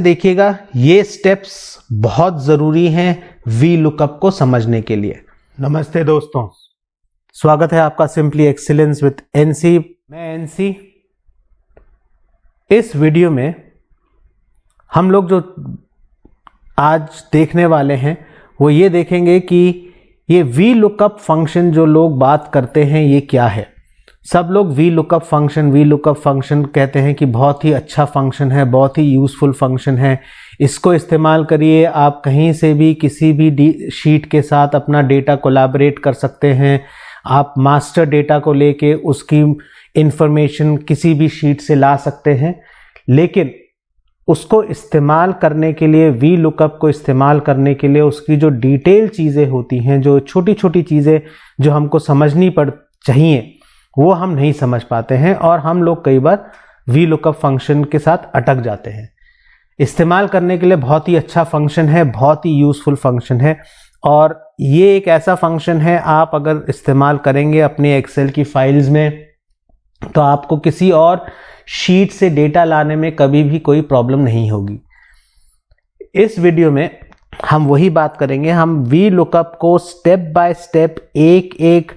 देखिएगा, ये स्टेप्स बहुत ज़रूरी हैं वी लुकअप को समझने के लिए। नमस्ते दोस्तों, स्वागत है आपका सिंपली एक्सीलेंस विद एनसी। मैं एनसी। इस वीडियो में हम लोग जो आज देखने वाले हैं वो ये देखेंगे कि ये वी लुकअप फंक्शन जो लोग बात करते हैं ये क्या है। सब लोग वी लुकअप फंक्शन कहते हैं कि बहुत ही अच्छा फंक्शन है, बहुत ही यूज़फुल फंक्शन है, इसको इस्तेमाल करिए, आप कहीं से भी किसी भी शीट के साथ अपना डेटा कोलैबोरेट कर सकते हैं, आप मास्टर डेटा को लेके उसकी इंफॉर्मेशन किसी भी शीट से ला सकते हैं। लेकिन उसको इस्तेमाल करने के लिए, वी लुकअप को इस्तेमाल करने के लिए उसकी जो डिटेल चीज़ें होती हैं, जो छोटी छोटी चीज़ें जो हमको समझनी चाहिए, वो हम नहीं समझ पाते हैं और हम लोग कई बार वी लुकअप फंक्शन के साथ अटक जाते हैं। इस्तेमाल करने के लिए बहुत ही अच्छा फंक्शन है, बहुत ही यूज़फुल फंक्शन है और ये एक ऐसा फंक्शन है, आप अगर इस्तेमाल करेंगे अपने एक्सेल की फाइल्स में तो आपको किसी और शीट से डेटा लाने में कभी भी कोई प्रॉब्लम नहीं होगी। इस वीडियो में हम वही बात करेंगे, हम वी लुकअप को स्टेप बाय स्टेप एक एक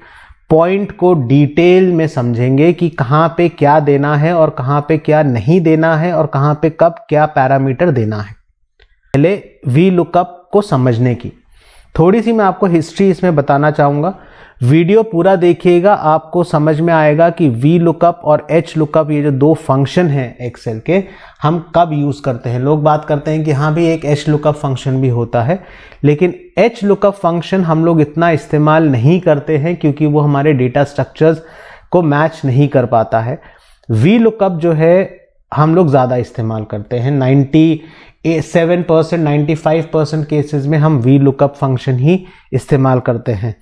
पॉइंट को डिटेल में समझेंगे कि कहाँ पे क्या देना है और कहाँ पे क्या नहीं देना है और कहाँ पे कब क्या पैरामीटर देना है। पहले वी लुकअप को समझने की थोड़ी सी मैं आपको हिस्ट्री इसमें बताना चाहूँगा। वीडियो पूरा देखिएगा, आपको समझ में आएगा कि वी लुकअप और एच लुकअप ये जो दो फंक्शन हैं एक्सेल के, हम कब यूज़ करते हैं। लोग बात करते हैं कि हाँ भी एक एच लुकअप फंक्शन भी होता है, लेकिन एच लुकअप फंक्शन हम लोग इतना इस्तेमाल नहीं करते हैं क्योंकि वो हमारे डेटा स्ट्रक्चर्स को मैच नहीं कर पाता है। वी लुकअप जो है हम लोग ज़्यादा इस्तेमाल करते हैं। 97% 95% केसेस में हम वी लुकअप फंक्शन ही इस्तेमाल करते हैं।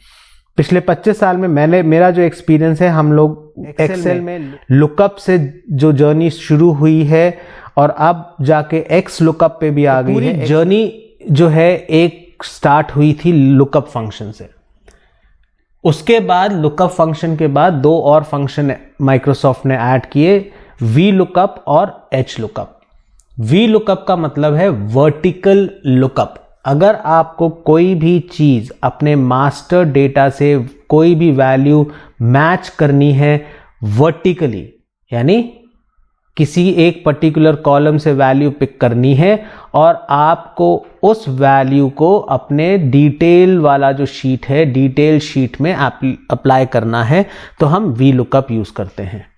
पिछले 25 साल में मेरा जो एक्सपीरियंस है, हम लोग एक्सेल में लुकअप से जो जर्नी शुरू हुई है और अब जाके एक्स लुकअप पे भी आ गई है। जर्नी जो है एक स्टार्ट हुई थी लुकअप फंक्शन से। उसके बाद लुकअप फंक्शन के बाद दो और फंक्शन माइक्रोसॉफ्ट ने ऐड किए, वी लुकअप और एच लुकअप। वी लुकअप का मतलब है वर्टिकल लुकअप। अगर आपको कोई भी चीज़ अपने मास्टर डेटा से कोई भी वैल्यू मैच करनी है वर्टिकली, यानी किसी एक पर्टिकुलर कॉलम से वैल्यू पिक करनी है और आपको उस वैल्यू को अपने डिटेल वाला जो शीट है, डिटेल शीट में अप्लाई करना है, तो हम वी लुकअप यूज़ करते हैं।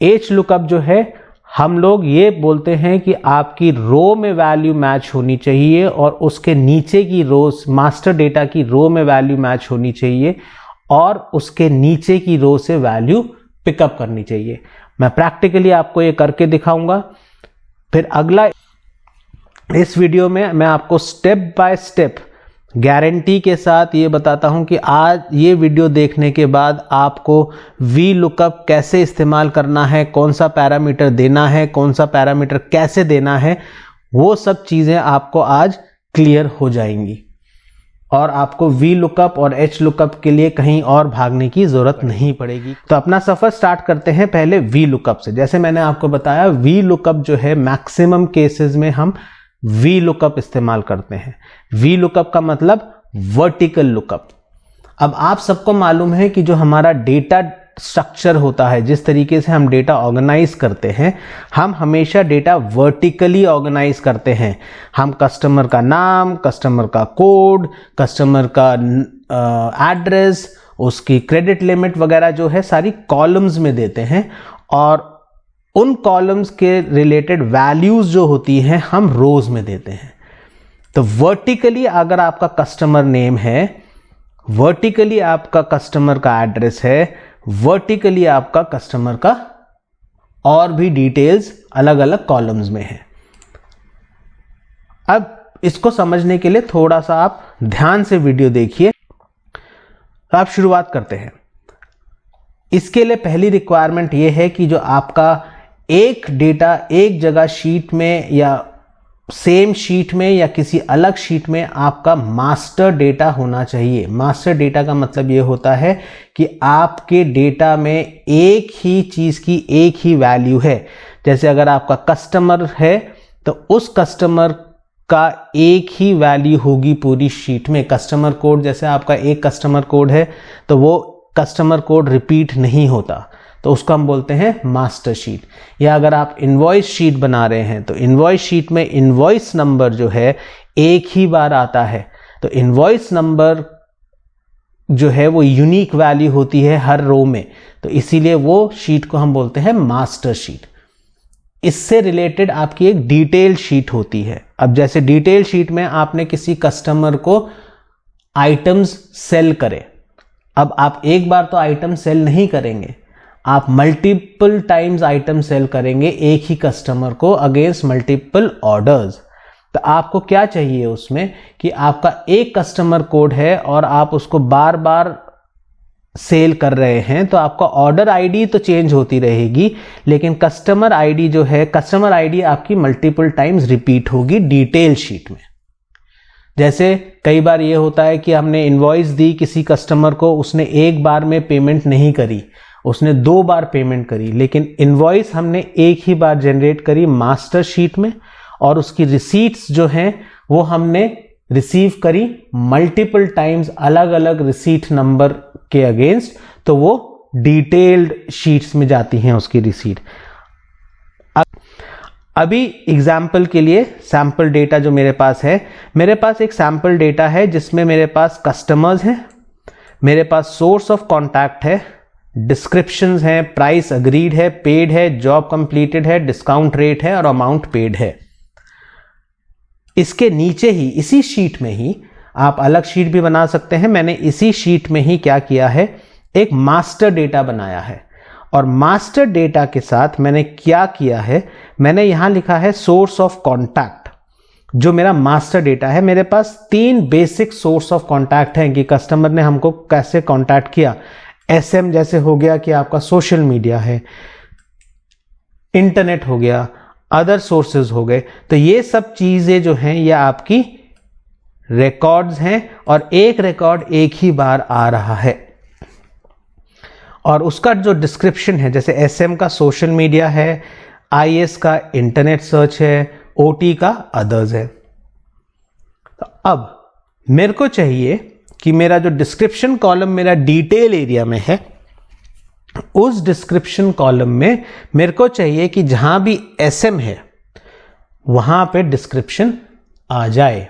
एच लुकअप जो है, हम लोग ये बोलते हैं कि आपकी रो में वैल्यू मैच होनी चाहिए और उसके नीचे की रो, मास्टर डेटा की रो में वैल्यू मैच होनी चाहिए और उसके नीचे की रो से वैल्यू पिकअप करनी चाहिए। मैं प्रैक्टिकली आपको ये करके दिखाऊंगा। फिर अगला इस वीडियो में मैं आपको स्टेप बाय स्टेप गारंटी के साथ ये बताता हूं कि आज ये वीडियो देखने के बाद आपको वी लुकअप कैसे इस्तेमाल करना है, कौन सा पैरामीटर देना है, कौन सा पैरामीटर कैसे देना है, वो सब चीज़ें आपको आज क्लियर हो जाएंगी और आपको वी लुकअप और एच लुकअप के लिए कहीं और भागने की ज़रूरत नहीं पड़ेगी। तो अपना सफ़र स्टार्ट करते हैं पहले वी लुकअप से। जैसे मैंने आपको बताया, वी लुकअप जो है मैक्सिमम केसेस में हम वी लुकअप इस्तेमाल करते हैं। वी लुकअप का मतलब वर्टिकल लुकअप। अब आप सबको मालूम है कि जो हमारा डेटा स्ट्रक्चर होता है, जिस तरीके से हम डेटा ऑर्गेनाइज करते हैं, हम हमेशा डेटा वर्टिकली ऑर्गेनाइज करते हैं। हम कस्टमर का नाम, कस्टमर का कोड, कस्टमर का एड्रेस, उसकी क्रेडिट लिमिट वगैरह जो है सारी कॉलम्स में देते हैं और उन कॉलम्स के रिलेटेड वैल्यूज जो होती हैं हम रोज में देते हैं। तो वर्टिकली अगर आपका कस्टमर नेम है, वर्टिकली आपका कस्टमर का एड्रेस है, वर्टिकली आपका कस्टमर का और भी डिटेल्स अलग अलग कॉलम्स में है। अब इसको समझने के लिए थोड़ा सा आप ध्यान से वीडियो देखिए। तो आप शुरुआत करते हैं। इसके लिए पहली रिक्वायरमेंट यह है कि जो आपका एक डेटा एक जगह शीट में या सेम शीट में या किसी अलग शीट में आपका मास्टर डेटा होना चाहिए। मास्टर डेटा का मतलब ये होता है कि आपके डेटा में एक ही चीज़ की एक ही वैल्यू है। जैसे अगर आपका कस्टमर है तो उस कस्टमर का एक ही वैल्यू होगी पूरी शीट में। कस्टमर कोड, जैसे आपका एक कस्टमर कोड है तो वो कस्टमर कोड रिपीट नहीं होता, तो उसको हम बोलते हैं मास्टर शीट। या अगर आप इनवॉइस शीट बना रहे हैं तो इनवॉइस शीट में इनवॉइस नंबर जो है एक ही बार आता है, तो इनवॉइस नंबर जो है वो यूनिक वैल्यू होती है हर रो में, तो इसीलिए वो शीट को हम बोलते हैं मास्टर शीट। इससे रिलेटेड आपकी एक डिटेल शीट होती है। अब जैसे डिटेल शीट में आपने किसी कस्टमर को आइटम्स सेल करे, अब आप एक बार तो आइटम सेल नहीं करेंगे, आप मल्टीपल टाइम्स आइटम सेल करेंगे एक ही कस्टमर को अगेंस्ट मल्टीपल ऑर्डर्स। तो आपको क्या चाहिए उसमें कि आपका एक कस्टमर कोड है और आप उसको बार बार सेल कर रहे हैं, तो आपका ऑर्डर आईडी तो चेंज होती रहेगी, लेकिन कस्टमर आईडी जो है, कस्टमर आईडी आपकी मल्टीपल टाइम्स रिपीट होगी डिटेल शीट में। जैसे कई बार ये होता है कि हमने इनवॉइस दी किसी कस्टमर को, उसने एक बार में पेमेंट नहीं करी, उसने 2 बार पेमेंट करी, लेकिन इनवॉइस हमने एक ही बार जनरेट करी मास्टर शीट में, और उसकी रिसीट्स जो हैं वो हमने रिसीव करी मल्टीपल टाइम्स अलग अलग रिसीट नंबर के अगेंस्ट, तो वो डिटेल्ड शीट्स में जाती हैं उसकी रिसीट। अभी एग्जाम्पल के लिए सैंपल डेटा जो मेरे पास है, मेरे पास एक सैंपल डेटा है जिसमें मेरे पास कस्टमर्स हैं, मेरे पास सोर्स ऑफ कॉन्टैक्ट है, डिस्क्रिप्शंस हैं, प्राइस अग्रीड है, पेड है, जॉब कंप्लीटेड है, डिस्काउंट रेट है और अमाउंट पेड है। इसके नीचे ही इसी शीट में ही आप अलग शीट भी बना सकते हैं। मैंने इसी शीट में ही क्या किया है, एक मास्टर डेटा बनाया है, और मास्टर डेटा के साथ मैंने क्या किया है, मैंने यहां लिखा है सोर्स ऑफ कॉन्टैक्ट। जो मेरा मास्टर डेटा है, मेरे पास 3 बेसिक सोर्स ऑफ कॉन्टैक्ट हैं कि कस्टमर ने हमको कैसे कॉन्टैक्ट किया। एसएम जैसे हो गया कि आपका सोशल मीडिया है, इंटरनेट हो गया, अदर सोर्सेज हो गए, तो ये सब चीजें जो हैं ये आपकी रिकॉर्ड्स हैं, और एक रिकॉर्ड एक ही बार आ रहा है, और उसका जो डिस्क्रिप्शन है, जैसे एसएम का सोशल मीडिया है, आईएस का इंटरनेट सर्च है, ओटी का अदर्स है। तो अब मेरे को चाहिए कि मेरा जो डिस्क्रिप्शन कॉलम मेरा डिटेल एरिया में है, उस डिस्क्रिप्शन कॉलम में मेरे को चाहिए कि जहां भी एसएम है वहां पे डिस्क्रिप्शन आ जाए।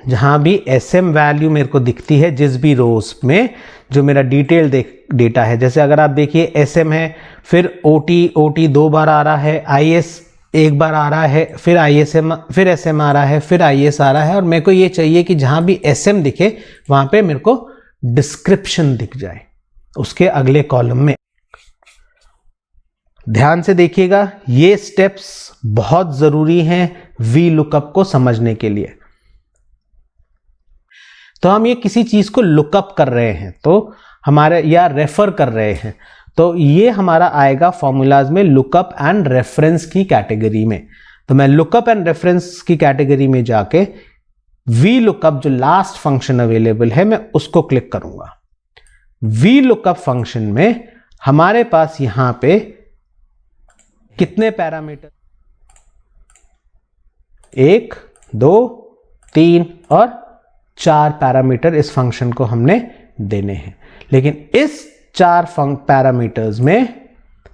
जहां भी एसएम वैल्यू मेरे को दिखती है, जिस भी रोज में जो मेरा डिटेल डेटा है, जैसे अगर आप देखिए एसएम है, फिर ओटी 2 बार आ रहा है, आईएस 1 बार आ रहा है, फिर आईएसएम, फिर एसएम आ रहा है, फिर आईएस आ रहा है, और मेरे को ये चाहिए कि जहां भी एसएम दिखे वहां पे मेरे को डिस्क्रिप्शन दिख जाए उसके अगले कॉलम में। ध्यान से देखिएगा, ये स्टेप्स बहुत जरूरी हैं वी लुकअप को समझने के लिए। तो हम ये किसी चीज को लुकअप कर रहे हैं तो हमारे, या रेफर कर रहे हैं, तो ये हमारा आएगा फॉर्मूलाज में लुकअप एंड रेफरेंस की कैटेगरी में। तो मैं लुकअप एंड रेफरेंस की कैटेगरी में जाके वी लुकअप जो लास्ट फंक्शन अवेलेबल है मैं उसको क्लिक करूंगा। वी लुकअप फंक्शन में हमारे पास यहां पे कितने पैरामीटर, 1, 2, 3 और 4 पैरामीटर इस फंक्शन को हमने देने हैं। लेकिन इस 4 पैरामीटर्स में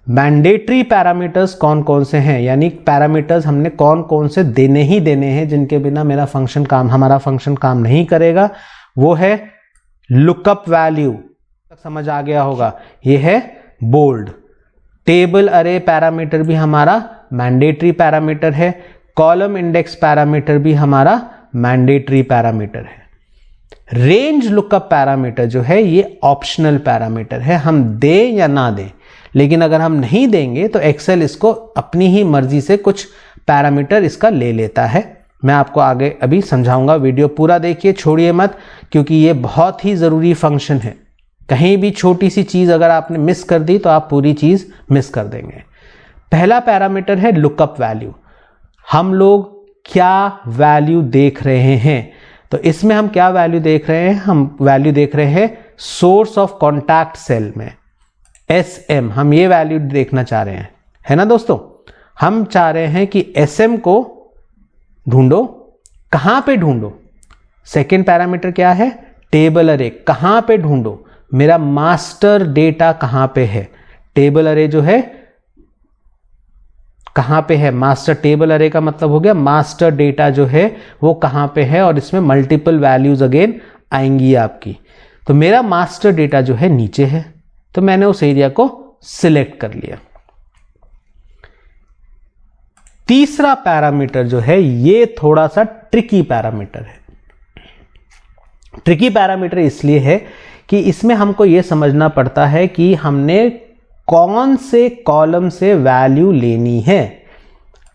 मैंडेटरी पैरामीटर्स कौन कौन से हैं, यानी पैरामीटर्स हमने कौन कौन से देने ही देने हैं जिनके बिना हमारा फंक्शन काम नहीं करेगा, वो है लुकअप वैल्यू। समझ आ गया होगा, ये है बोल्ड। टेबल अरे पैरामीटर भी हमारा मैंडेटरी पैरामीटर है, कॉलम इंडेक्स पैरामीटर भी हमारा मैंडेटरी पैरामीटर है। रेंज लुकअप पैरामीटर जो है ये ऑप्शनल पैरामीटर है, हम दें या ना दें, लेकिन अगर हम नहीं देंगे तो एक्सेल इसको अपनी ही मर्जी से कुछ पैरामीटर इसका ले लेता है। मैं आपको आगे अभी समझाऊंगा, वीडियो पूरा देखिए, छोड़िए मत, क्योंकि ये बहुत ही जरूरी फंक्शन है। कहीं भी छोटी सी चीज अगर आपने मिस कर दी तो आप पूरी चीज मिस कर देंगे। पहला पैरामीटर है लुकअप वैल्यू। हम लोग क्या वैल्यू देख रहे हैं, तो इसमें हम क्या वैल्यू देख रहे हैं, हम वैल्यू देख रहे हैं सोर्स ऑफ कॉन्टैक्ट सेल में एसएम, हम ये वैल्यू देखना चाह रहे हैं, है ना दोस्तों। हम चाह रहे हैं कि एसएम को ढूंढो। कहां पे ढूंढो? सेकेंड पैरामीटर क्या है? टेबल अरे। कहां पे ढूंढो? मेरा मास्टर डेटा कहां पे है? टेबल अरे जो है कहां पे है? मास्टर टेबल अरे का मतलब हो गया मास्टर डेटा जो है वो कहां पे है, और इसमें मल्टीपल वैल्यूज अगेन आएंगी आपकी। तो मेरा मास्टर डेटा जो है नीचे है, तो मैंने उस एरिया को सिलेक्ट कर लिया। तीसरा पैरामीटर जो है ये थोड़ा सा ट्रिकी पैरामीटर है। ट्रिकी पैरामीटर इसलिए है कि इसमें हमको यह समझना पड़ता है कि हमने कौन से कॉलम से वैल्यू लेनी है,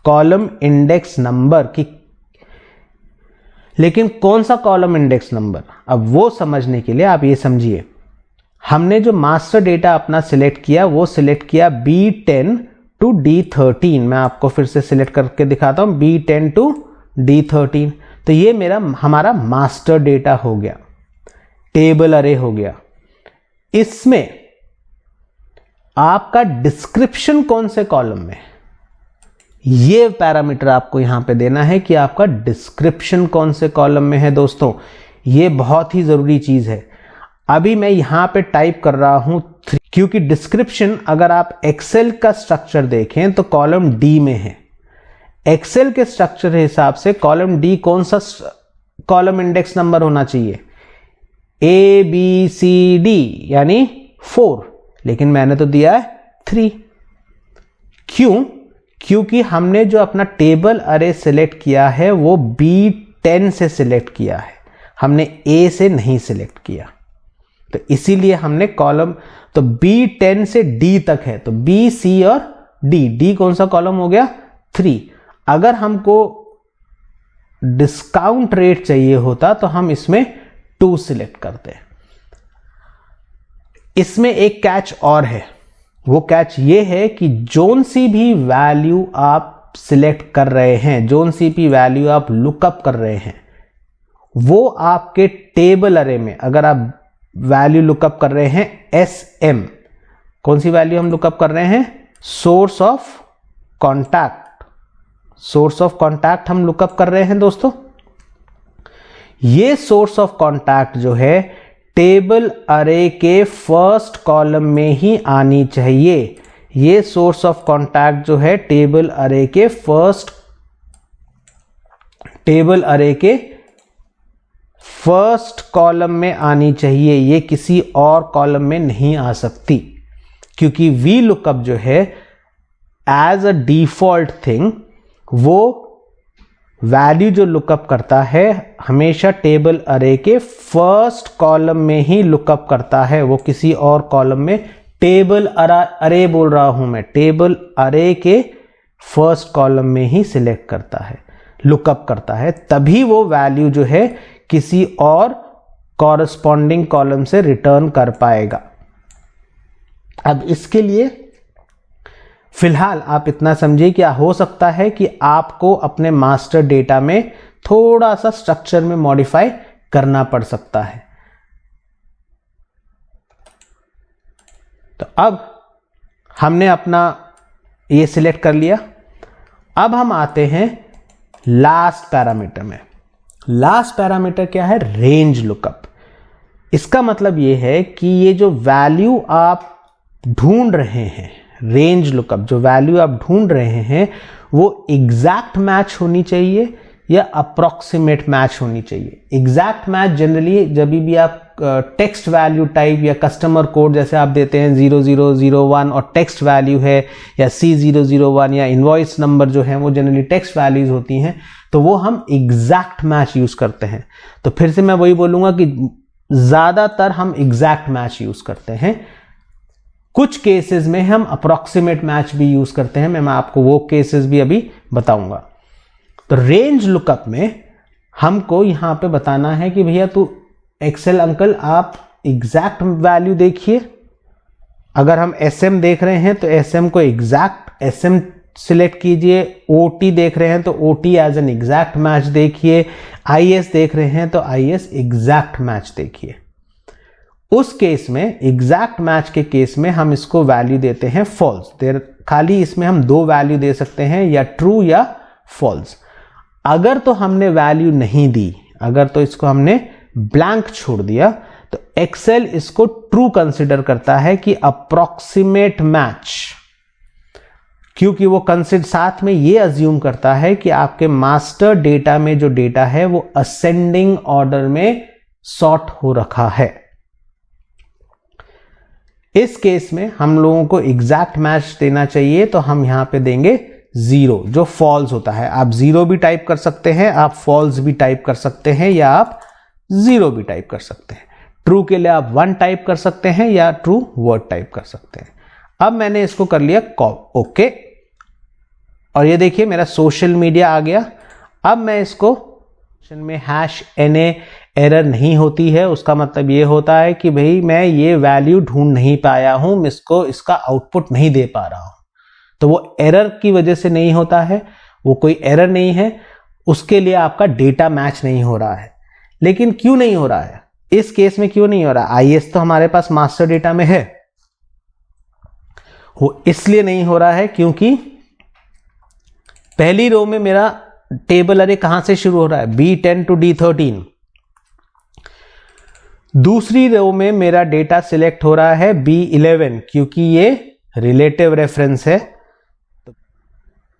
कॉलम इंडेक्स नंबर की। लेकिन कौन सा कॉलम इंडेक्स नंबर? अब वो समझने के लिए आप ये समझिए, हमने जो मास्टर डेटा अपना सिलेक्ट किया वो सिलेक्ट किया B10 टू D13। मैं आपको फिर से सिलेक्ट करके दिखाता हूं, B10 टू D13। तो ये हमारा मास्टर डेटा हो गया, टेबल अरे हो गया। इसमें आपका डिस्क्रिप्शन कौन से कॉलम में, ये पैरामीटर आपको यहां पे देना है कि आपका डिस्क्रिप्शन कौन से कॉलम में है। दोस्तों ये बहुत ही जरूरी चीज है। अभी मैं यहां पे टाइप कर रहा हूं 3, क्योंकि डिस्क्रिप्शन अगर आप एक्सेल का स्ट्रक्चर देखें तो कॉलम डी में है। एक्सेल के स्ट्रक्चर के हिसाब से कॉलम डी कौन सा कॉलम इंडेक्स नंबर होना चाहिए? ABCD यानी 4, लेकिन मैंने तो दिया है 3। क्यों? क्योंकि हमने जो अपना टेबल अरे सिलेक्ट किया है वो B10 से सिलेक्ट किया है, हमने A से नहीं सिलेक्ट किया। तो इसीलिए हमने कॉलम, तो B10 से D तक है, तो B, C और D कौन सा कॉलम हो गया? 3। अगर हमको डिस्काउंट रेट चाहिए होता तो हम इसमें 2 सिलेक्ट करते हैं। इसमें एक कैच और है, वो कैच ये है कि जोन सी भी वैल्यू आप सिलेक्ट कर रहे हैं, जोन सी भी वैल्यू आप लुकअप कर रहे हैं, वो आपके टेबल अरे में, अगर आप वैल्यू लुकअप कर रहे हैं SM, कौन सी वैल्यू हम लुकअप कर रहे हैं? Source of contact. Source of contact हम लुकअप कर रहे हैं दोस्तों। ये सोर्स ऑफ कॉन्टैक्ट जो है टेबल अरे के फर्स्ट कॉलम में ही आनी चाहिए। ये सोर्स ऑफ कॉन्टैक्ट जो है टेबल अरे के फर्स्ट कॉलम में आनी चाहिए, ये किसी और कॉलम में नहीं आ सकती। क्योंकि वी लुकअप जो है एज अ डिफॉल्ट थिंग वो वैल्यू जो लुकअप करता है हमेशा टेबल अरे के फर्स्ट कॉलम में ही लुकअप करता है, वो किसी और कॉलम में, टेबल अरे बोल रहा हूं मैं, टेबल अरे के फर्स्ट कॉलम में ही सिलेक्ट करता है, लुकअप करता है, तभी वो वैल्यू जो है किसी और कॉरस्पॉन्डिंग कॉलम से रिटर्न कर पाएगा। अब इसके लिए फिलहाल आप इतना समझिए कि हो सकता है कि आपको अपने मास्टर डेटा में थोड़ा सा स्ट्रक्चर में मॉडिफाई करना पड़ सकता है। तो अब हमने अपना ये सिलेक्ट कर लिया। अब हम आते हैं लास्ट पैरामीटर में। लास्ट पैरामीटर क्या है? Range lookup. इसका मतलब ये है कि ये जो वैल्यू आप ढूंढ रहे हैं, रेंज लुकअप जो वैल्यू आप ढूंढ रहे हैं वो एग्जैक्ट मैच होनी चाहिए या अप्रोक्सीमेट मैच होनी चाहिए। एग्जैक्ट मैच जनरली जब भी आप टेक्स्ट वैल्यू टाइप या कस्टमर कोड जैसे आप देते हैं 0001 और टेक्स्ट वैल्यू है, या C001 या इनवॉइस नंबर जो है वो जनरली टेक्स्ट वैल्यूज होती हैं, तो वो हम एग्जैक्ट मैच यूज करते हैं। तो फिर से मैं वही बोलूंगा कि ज्यादातर हम एग्जैक्ट मैच यूज करते हैं। कुछ केसेस में हम अप्रोक्सीमेट मैच भी यूज करते हैं, मैं आपको वो केसेस भी अभी बताऊंगा। तो रेंज लुकअप में हमको यहां पे बताना है कि भैया तू एक्सेल अंकल आप एग्जैक्ट वैल्यू देखिए। अगर हम SM देख रहे हैं तो SM को एग्जैक्ट SM सिलेक्ट कीजिए। OT देख रहे हैं तो OT as an exact match देखिए। IS देख रहे हैं तो IS एग्जैक्ट मैच देखिए। उस केस में, एग्जैक्ट मैच के केस में हम इसको वैल्यू देते हैं फॉल्स। खाली इसमें हम 2 वैल्यू दे सकते हैं, या ट्रू या फॉल्स। अगर तो हमने वैल्यू नहीं दी, अगर तो इसको हमने ब्लैंक छोड़ दिया, तो एक्सेल इसको ट्रू कंसिडर करता है कि अप्रॉक्सीमेट मैच, क्योंकि वो साथ में ये अज्यूम करता है कि आपके मास्टर डेटा में जो डेटा है वो असेंडिंग ऑर्डर में सॉर्ट हो रखा है। इस केस में हम लोगों को एग्जैक्ट मैच देना चाहिए, तो हम यहां पे देंगे 0, जो फॉल्स होता है। आप 0 भी टाइप कर सकते हैं, आप फॉल्स भी टाइप कर सकते हैं, या आप 0 भी टाइप कर सकते हैं। ट्रू के लिए आप 1 टाइप कर सकते हैं या ट्रू वर्ड टाइप कर सकते हैं। अब मैंने इसको कर लिया ओके, और ये देखिए मेरा सोशल मीडिया आ गया। अब मैं इसको में #NA एरर नहीं होती है, उसका मतलब ये होता है कि भाई मैं ये वैल्यू ढूंढ नहीं पाया हूं, इसका आउटपुट नहीं दे पा रहा हूं। तो वो एरर की वजह से नहीं होता है, वो कोई एरर नहीं है, उसके लिए आपका डेटा मैच नहीं हो रहा है। लेकिन क्यों नहीं हो रहा है इस केस में, क्यों नहीं हो रहा? IS तो हमारे पास मास्टर डेटा में है, वो इसलिए नहीं हो रहा है क्योंकि पहली रो में मेरा टेबल अरे कहां से शुरू हो रहा है, B10 to D13। दूसरी रो में मेरा डेटा सिलेक्ट हो रहा है B11, क्योंकि ये रिलेटिव रेफरेंस है, तो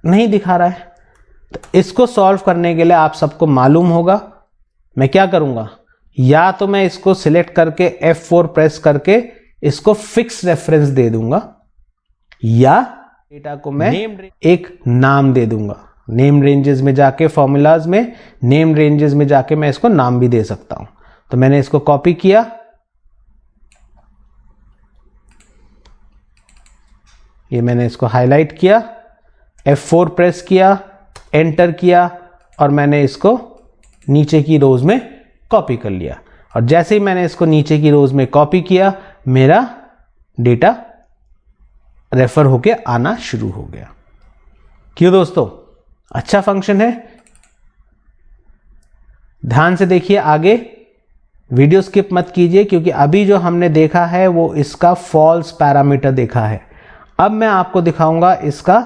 नहीं दिखा रहा है। तो इसको सॉल्व करने के लिए आप सबको मालूम होगा मैं क्या करूंगा, या तो मैं इसको सिलेक्ट करके F4 प्रेस करके इसको फिक्स रेफरेंस दे दूंगा, या डेटा को मैं एक नाम दे दूंगा। नेम रेंजेस में जाके, फॉर्मूलाज में नेम रेंजेस में जाके मैं इसको नाम भी दे सकता हूं। तो मैंने इसको कॉपी किया, ये मैंने इसको हाईलाइट किया, F4 प्रेस किया, एंटर किया, और मैंने इसको नीचे की रोज में कॉपी कर लिया। और जैसे ही मैंने इसको नीचे की रोज में कॉपी किया, मेरा डेटा रेफर होके आना शुरू हो गया। क्यों दोस्तों, अच्छा फंक्शन है। ध्यान से देखिए आगे, वीडियो स्किप मत कीजिए, क्योंकि अभी जो हमने देखा है वो इसका फॉल्स पैरामीटर देखा है। अब मैं आपको दिखाऊंगा इसका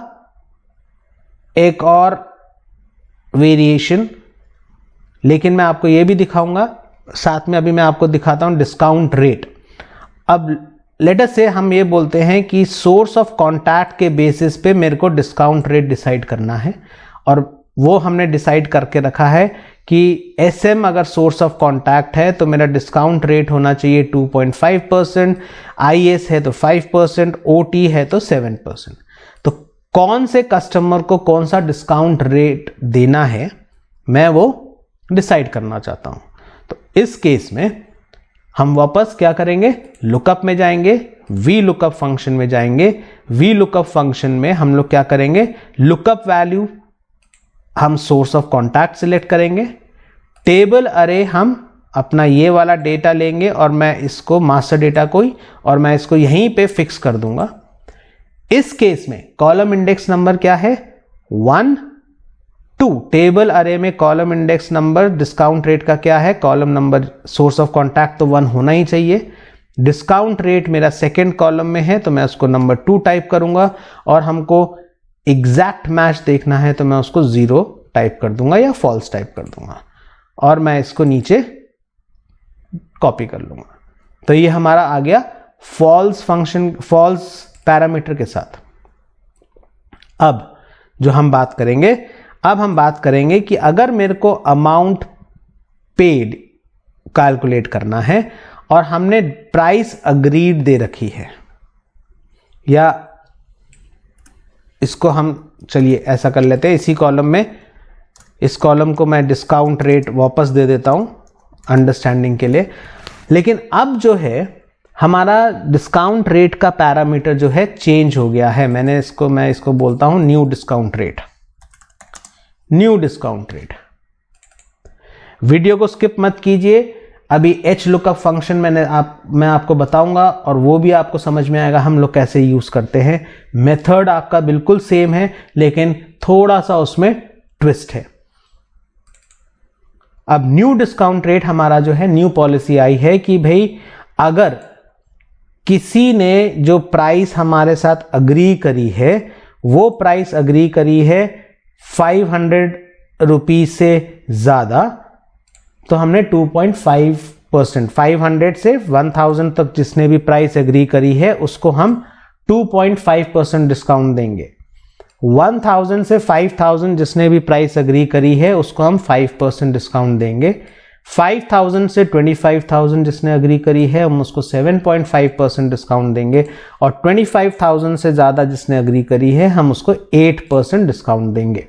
एक और वेरिएशन, लेकिन मैं आपको यह भी दिखाऊंगा साथ में। अभी मैं आपको दिखाता हूं डिस्काउंट रेट। अब लेट अस से हम ये बोलते हैं कि सोर्स ऑफ कॉन्टैक्ट के बेसिस पे मेरे को डिस्काउंट रेट डिसाइड करना है, और वो हमने डिसाइड करके रखा है कि SM अगर सोर्स ऑफ कॉन्टैक्ट है तो मेरा डिस्काउंट रेट होना चाहिए 2.5%, IS है तो 5%, OT है तो 7%। तो कौन से कस्टमर को कौन सा डिस्काउंट रेट देना है मैं वो डिसाइड करना चाहता हूं। तो इस केस में हम वापस क्या करेंगे, लुकअप में जाएंगे, VLOOKUP फंक्शन में जाएंगे। VLOOKUP फंक्शन में हम लोग क्या करेंगे, लुकअप वैल्यू हम सोर्स ऑफ कॉन्टैक्ट सिलेक्ट करेंगे, टेबल अरे हम अपना ये वाला डेटा लेंगे, और मैं इसको मास्टर डेटा कोई, और मैं इसको यहीं पे फिक्स कर दूंगा। इस केस में कॉलम इंडेक्स नंबर क्या है, 1 2। टेबल अरे में column index number discount rate का क्या है, column number source of contact तो 1 होना ही चाहिए। डिस्काउंट रेट मेरा सेकेंड कॉलम में है तो मैं उसको नंबर 2 टाइप करूंगा, और हमको एग्जैक्ट मैच देखना है तो मैं उसको 0 टाइप कर दूंगा या फॉल्स टाइप कर दूंगा, और मैं इसको नीचे कॉपी कर लूंगा। तो ये हमारा आ गया फॉल्स फंक्शन, फॉल्स पैरामीटर के साथ। अब जो हम बात करेंगे, अब हम बात करेंगे कि अगर मेरे को अमाउंट पेड कैलकुलेट करना है और हमने प्राइस अग्रीड दे रखी है, या इसको हम चलिए ऐसा कर लेते हैं, इसी कॉलम में, इस कॉलम को मैं डिस्काउंट रेट वापस दे देता हूं अंडरस्टैंडिंग के लिए। लेकिन अब जो है हमारा डिस्काउंट रेट का पैरामीटर जो है चेंज हो गया है। मैं इसको बोलता हूं new discount rate. New discount rate, video को स्किप मत कीजिए, अभी HLOOKUP फंक्शन मैं आपको बताऊंगा, और वो भी आपको समझ में आएगा हम लोग कैसे यूज करते हैं। मेथड आपका बिल्कुल सेम है, लेकिन थोड़ा सा उसमें ट्विस्ट है। अब न्यू डिस्काउंट रेट हमारा जो है, न्यू पॉलिसी आई है कि भाई अगर किसी ने जो प्राइस हमारे साथ अग्री करी है, वो प्राइस अग्री करी है रुपीज से ज्यादा तो हमने 2.5%, 500 से 1000 तक जिसने भी प्राइस एग्री करी है उसको हम 2.5% डिस्काउंट देंगे। 1000 से 5000 जिसने भी प्राइस एग्री करी है उसको हम 5% डिस्काउंट देंगे। 5000 से 25000 जिसने एग्री करी है हम उसको 7.5% डिस्काउंट देंगे, और 25000 से ज्यादा जिसने एग्री करी है हम उसको 8% डिस्काउंट देंगे।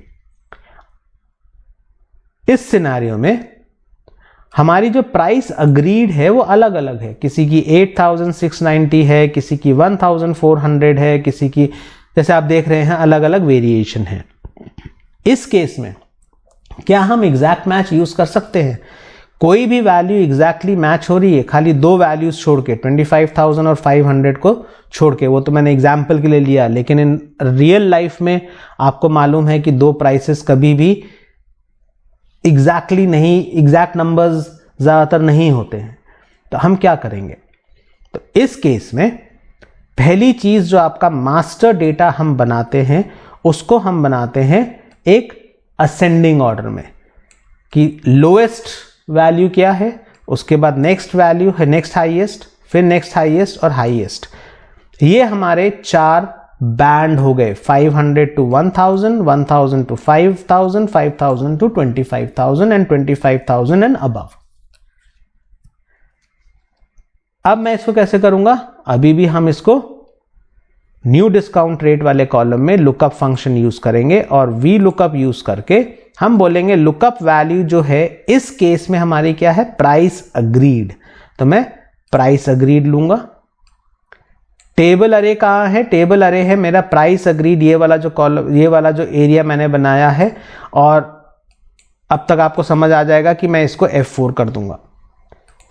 इस सिनेरियो में हमारी जो प्राइस अग्रीड है वो अलग अलग है, किसी की 8690 है, किसी की 1400 है, किसी की, जैसे आप देख रहे हैं अलग अलग वेरिएशन है। इस केस में क्या हम एग्जैक्ट मैच यूज कर सकते हैं? कोई भी वैल्यू एग्जैक्टली मैच हो रही है, खाली दो वैल्यूज छोड़ के 25000 और 500 को छोड़ के, वो तो मैंने एग्जाम्पल के लिए लिया, लेकिन इन रियल लाइफ में आपको मालूम है कि दो प्राइसेस कभी भी एग्जैक्टली नहीं, एग्जैक्ट नंबर्स ज्यादातर नहीं होते हैं। तो हम क्या करेंगे? तो इस केस में पहली चीज जो आपका मास्टर डेटा हम बनाते हैं उसको हम बनाते हैं एक असेंडिंग ऑर्डर में, कि लोएस्ट वैल्यू क्या है, उसके बाद नेक्स्ट वैल्यू है नेक्स्ट हाईएस्ट, फिर नेक्स्ट हाईएस्ट और हाईएस्ट। ये हमारे चार बैंड हो गए, 500 to 1000, 1000 to 5000, 5000 to 25000 and 25000 and above। अब मैं इसको कैसे करूंगा? अभी भी हम इसको न्यू डिस्काउंट रेट वाले कॉलम में लुकअप फंक्शन यूज करेंगे, और वी लुकअप यूज करके हम बोलेंगे लुकअप वैल्यू जो है इस केस में हमारी क्या है, प्राइस अग्रीड। तो मैं प्राइस अग्रीड लूंगा। टेबल अरे कहाँ है? टेबल अरे है मेरा प्राइस अग्रीड, ये वाला जो कॉलम, ये वाला जो एरिया मैंने बनाया है, और अब तक आपको समझ आ जाएगा कि मैं इसको F4 कर दूंगा।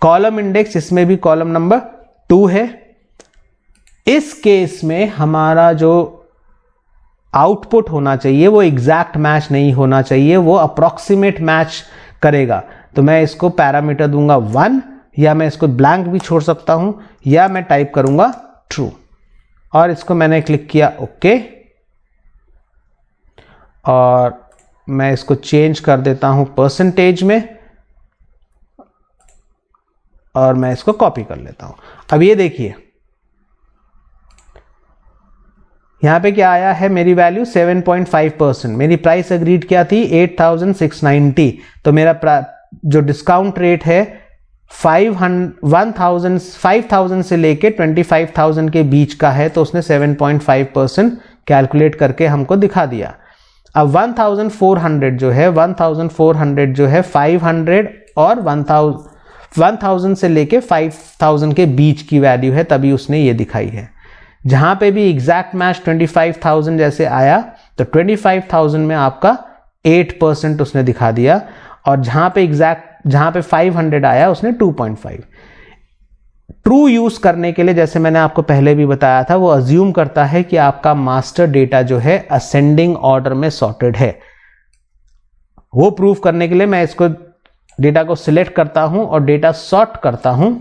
कॉलम इंडेक्स, इसमें भी कॉलम नंबर 2 है। इस केस में हमारा जो आउटपुट होना चाहिए वो एग्जैक्ट मैच नहीं होना चाहिए, वो अप्रोक्सीमेट मैच करेगा। तो मैं इसको पैरामीटर दूंगा 1, या मैं इसको ब्लैंक भी छोड़ सकता हूं, या मैं टाइप करूंगा ट्रू, और इसको मैंने क्लिक किया ओके, और मैं इसको चेंज कर देता हूं परसेंटेज में, और मैं इसको कॉपी कर लेता हूं। अब ये देखिए यहां पे क्या आया है, मेरी वैल्यू 7.5%, मेरी प्राइस अग्रीड क्या थी 8690, तो मेरा जो डिस्काउंट रेट है 5000 से लेके 25000 के बीच का है, तो उसने 7.5% कैलकुलेट करके हमको दिखा दिया। अब 1400 जो है 500 और 1000 से लेके 5000 के बीच की वैल्यू है, तभी उसने ये दिखाई है। जहां पे भी एग्जैक्ट मैच 25000 जैसे आया तो 25000 में आपका 8% उसने दिखा दिया, और जहां पे 500 आया उसने 2.5। ट्रू यूज करने के लिए, जैसे मैंने आपको पहले भी बताया था, वो अज्यूम करता है कि आपका मास्टर डेटा जो है असेंडिंग ऑर्डर में सॉर्टेड है। वो प्रूव करने के लिए मैं इसको डेटा को सिलेक्ट करता हूं और डेटा सॉर्ट करता हूं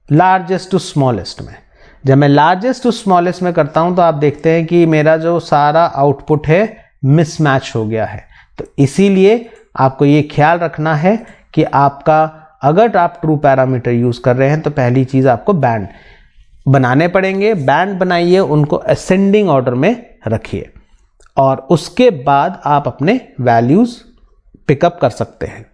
लार्जेस्ट टू स्मॉलेस्ट में। जब मैं लार्जेस्ट टू स्मॉलेस्ट में करता हूं तो आप देखते हैं कि मेरा जो सारा आउटपुट है मिसमैच हो गया है। तो इसीलिए आपको ये ख्याल रखना है कि आपका, अगर आप ट्रू पैरामीटर यूज कर रहे हैं तो पहली चीज आपको बैंड बनाने पड़ेंगे। बैंड बनाइए, उनको असेंडिंग ऑर्डर में रखिए, और उसके बाद आप अपने वैल्यूज पिकअप कर सकते हैं।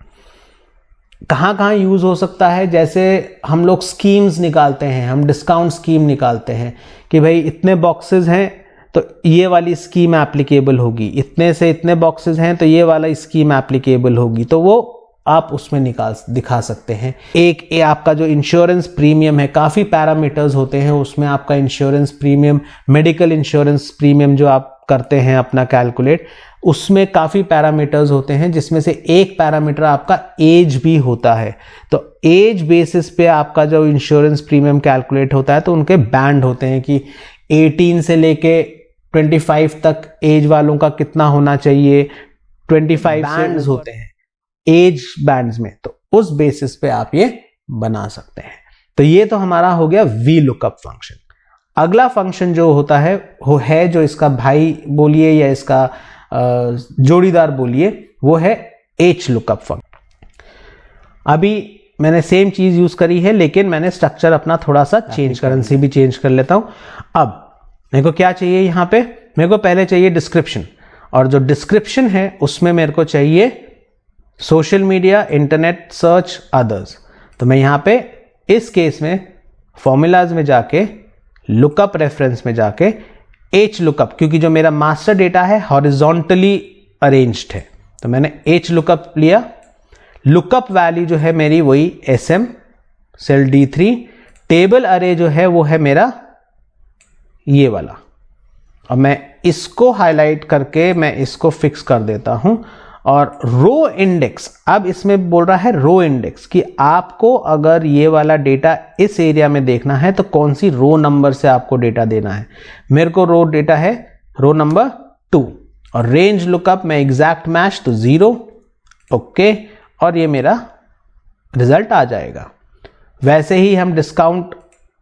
कहां कहां यूज हो सकता है, जैसे हम लोग स्कीम्स निकालते हैं, हम डिस्काउंट स्कीम निकालते हैं कि भाई इतने बॉक्सेस हैं तो ये वाली स्कीम एप्लीकेबल होगी, इतने से इतने बॉक्सेस हैं तो ये वाला स्कीम एप्लीकेबल होगी, तो वो आप उसमें दिखा सकते हैं। एक ये आपका जो इंश्योरेंस प्रीमियम है, काफ़ी पैरामीटर्स होते हैं उसमें, आपका insurance premium, medical insurance premium जो आप करते हैं अपना कैलकुलेट, उसमें काफ़ी पैरामीटर्स होते हैं, जिसमें से एक पैरामीटर आपका एज भी होता है। तो एज बेसिस पे आपका जो इंश्योरेंस प्रीमियम कैलकुलेट होता है तो उनके बैंड होते हैं कि 18 से लेके 25 तक एज वालों का कितना होना चाहिए, 25 बैंड्स होते हैं एज बैंड्स में, तो उस बेसिस पे आप ये बना सकते हैं। तो ये तो हमारा हो गया वी लुकअप फंक्शन। अगला फंक्शन जो होता है वो है, जो इसका भाई बोलिए या इसका जोड़ीदार बोलिए, वो है एच लुकअप फंक्शन। अभी मैंने सेम चीज यूज करी है, लेकिन मैंने स्ट्रक्चर अपना थोड़ा सा चेंज, करेंसी भी चेंज कर लेता हूं। अब मेरे को क्या चाहिए यहां पे, मेरे को पहले चाहिए डिस्क्रिप्शन, और जो डिस्क्रिप्शन है उसमें मेरे को चाहिए social media, internet search, others. तो मैं यहां पे इस केस में फॉर्मूलाज में जाके, लुकअप रेफरेंस में जाके एच लुकअप, क्योंकि जो मेरा मास्टर डेटा है हॉरिजॉन्टली अरेंज्ड है, तो मैंने एच लुकअप लिया। लुकअप वैल्यू जो है मेरी वही SM सेल D3, टेबल अरे जो है वो है मेरा ये वाला। अब मैं इसको हाईलाइट करके मैं इसको फिक्स कर देता हूं। और रो इंडेक्स, अब इसमें बोल रहा है रो इंडेक्स कि आपको अगर ये वाला डेटा इस एरिया में देखना है तो कौन सी रो नंबर से आपको डेटा देना है। मेरे को रो डेटा है रो नंबर 2, और रेंज लुकअप में एग्जैक्ट मैच तो 0, ओके, और ये मेरा रिजल्ट आ जाएगा। वैसे ही हम डिस्काउंट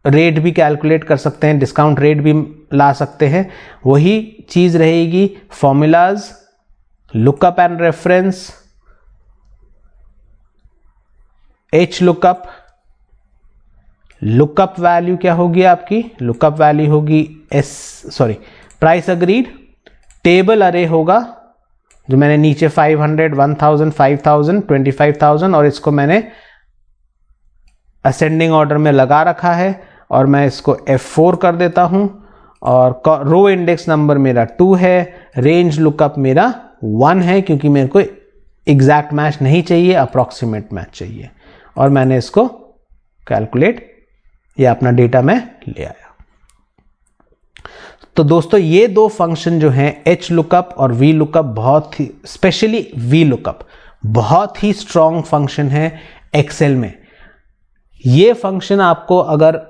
रेट भी कैलकुलेट कर सकते हैं, डिस्काउंट रेट भी ला सकते हैं। वही चीज रहेगी, formulas, lookup and reference, H lookup, lookup value क्या होगी आपकी, लुकअप वैल्यू होगी प्राइस अग्रीड, टेबल अरे होगा जो मैंने नीचे 500, 1000, 5000, 25000, और इसको मैंने असेंडिंग ऑर्डर में लगा रखा है, और मैं इसको F4 कर देता हूं। और रो इंडेक्स नंबर मेरा 2 है, रेंज लुकअप मेरा 1 है, क्योंकि मेरे को एग्जैक्ट मैच नहीं चाहिए, अप्रॉक्सीमेट मैच चाहिए, और मैंने इसको कैलकुलेट, या अपना डेटा मैं ले आया। तो दोस्तों ये दो फंक्शन जो हैं एच लुकअप और वी लुकअप, बहुत ही, स्पेशली वी लुकअप बहुत ही स्ट्रॉन्ग फंक्शन है एक्सेल में। ये फंक्शन आपको अगर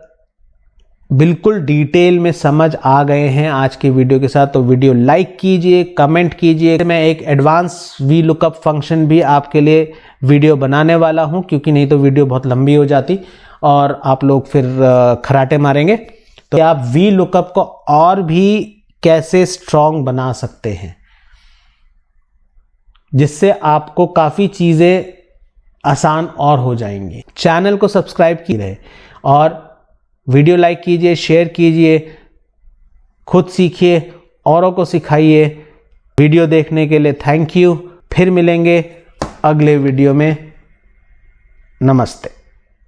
बिल्कुल डिटेल में समझ आ गए हैं आज की वीडियो के साथ, तो वीडियो लाइक कीजिए, कमेंट कीजिए। मैं एक एडवांस वी लुकअप फंक्शन भी आपके लिए वीडियो बनाने वाला हूं, क्योंकि नहीं तो वीडियो बहुत लंबी हो जाती और आप लोग फिर खराटे मारेंगे। तो आप वी लुकअप को और भी कैसे स्ट्रॉन्ग बना सकते हैं, जिससे आपको काफी चीजें आसान और हो जाएंगी। चैनल को सब्सक्राइब कीजिए और वीडियो लाइक कीजिए, शेयर कीजिए, खुद सीखिए, औरों को सिखाइए। वीडियो देखने के लिए थैंक यू। फिर मिलेंगे अगले वीडियो में। नमस्ते।